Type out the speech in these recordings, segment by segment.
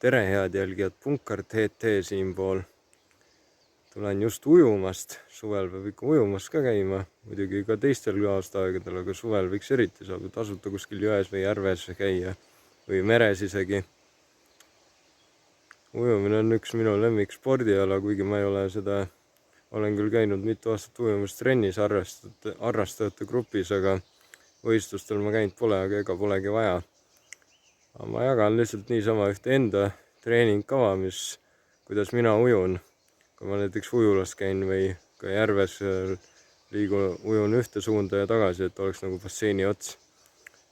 tere, head jälgijad, Punkar TT siinpool. Tulen just ujumast, suvel peab ikka ujumas ka käima, muidugi ka teistel aastaaegadel, aga suvel võiks eriti saada tasuta kuskil jões või järves käia või meres isegi. Ujumine on üks minu lemmik spordiala, kuigi ma ei ole seda, olen küll käinud mitu aastat ujumas trennis harrastajate grupis, aga võistlustel ma käinud pole, aga ega polegi vaja. Ma jagan lihtsalt niisama ühte enda treeningkava, kuidas mina ujun. Kui ma näiteks ujulas käin või ka järves ujun ühte suunda ja tagasi, et oleks nagu basseini ots.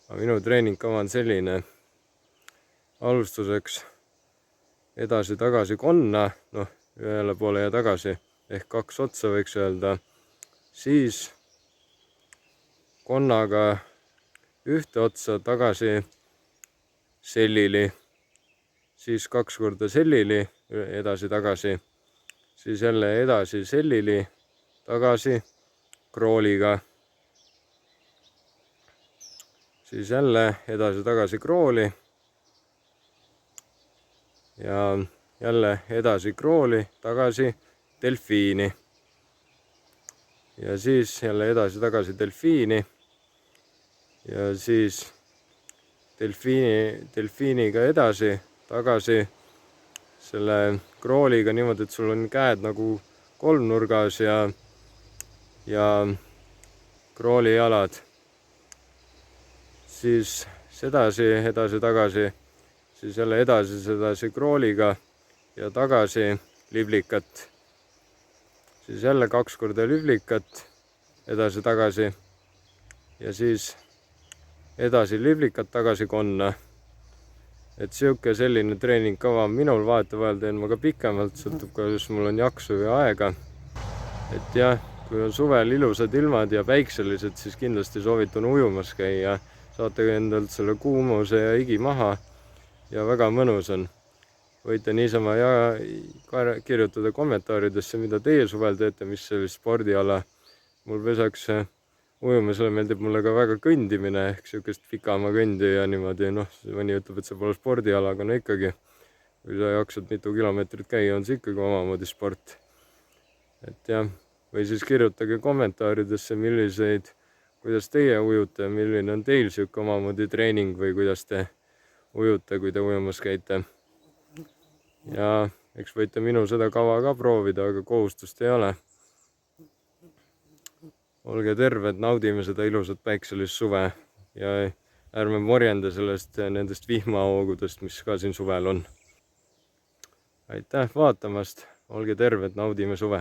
Aga minu treeningkava on selline. Alustuseks edasi-tagasi konna, ühele poole ja tagasi, ehk 2 otsa võiks öelda. Siis konnaga ühte otsa tagasi sellili, siis 2 korda sellili, edasi-tagasi, siis jälle edasi sellili, tagasi krooliga, siis jälle edasi-tagasi krooli ja jälle edasi krooli, tagasi delfiini ja siis jälle edasi-tagasi delfiini ja siis delfiiniga edasi, tagasi selle krooliga niimoodi, et sul on käed nagu kolmnurgas ja krooli jalad. Siis sedasi, edasi-tagasi, siis jälle edasi krooliga ja tagasi liblikat. Siis jälle 2 korda liblikat, edasi-tagasi ja siis edasi liblikat, tagasi konna. Et siuke selline treeningkava on minul, vahetevahel teen ma ka pikemalt, sõltub ka, kas mul on jaksu ja aega. Et jah, kui on suvel ilusad ilmad ja päikselised, siis kindlasti soovitan ujumas käia. Saate endalt selle kuumuse ja higi maha ja väga mõnus on. Võite niisama kirjutada kommentaaridesse, mida teie suvel teete, mis sellist spordiala. Mul pesaks ujumisele meeldib mulle ka väga kõndimine, ehk siukest pikama kõndi ja niimoodi, mõni ütleb, et see pole spordiala, aga no ikkagi, kui sa jaksad mitu kilomeetrit käia, on see ikkagi omamoodi sport. Et jah, või siis kirjutage kommentaaridesse, kuidas teie ujute, milline on teil siuke omamoodi treening või kuidas te ujute, kui te ujumas käite. Ja eks võite minu seda kava ka proovida, aga kohustust ei ole. Olge terved, naudime seda ilusat päikselist suve ja ärme morjenda nendest vihmahoogudest, mis ka siin suvel on. Aitäh vaatamast, olge terved, naudime suve!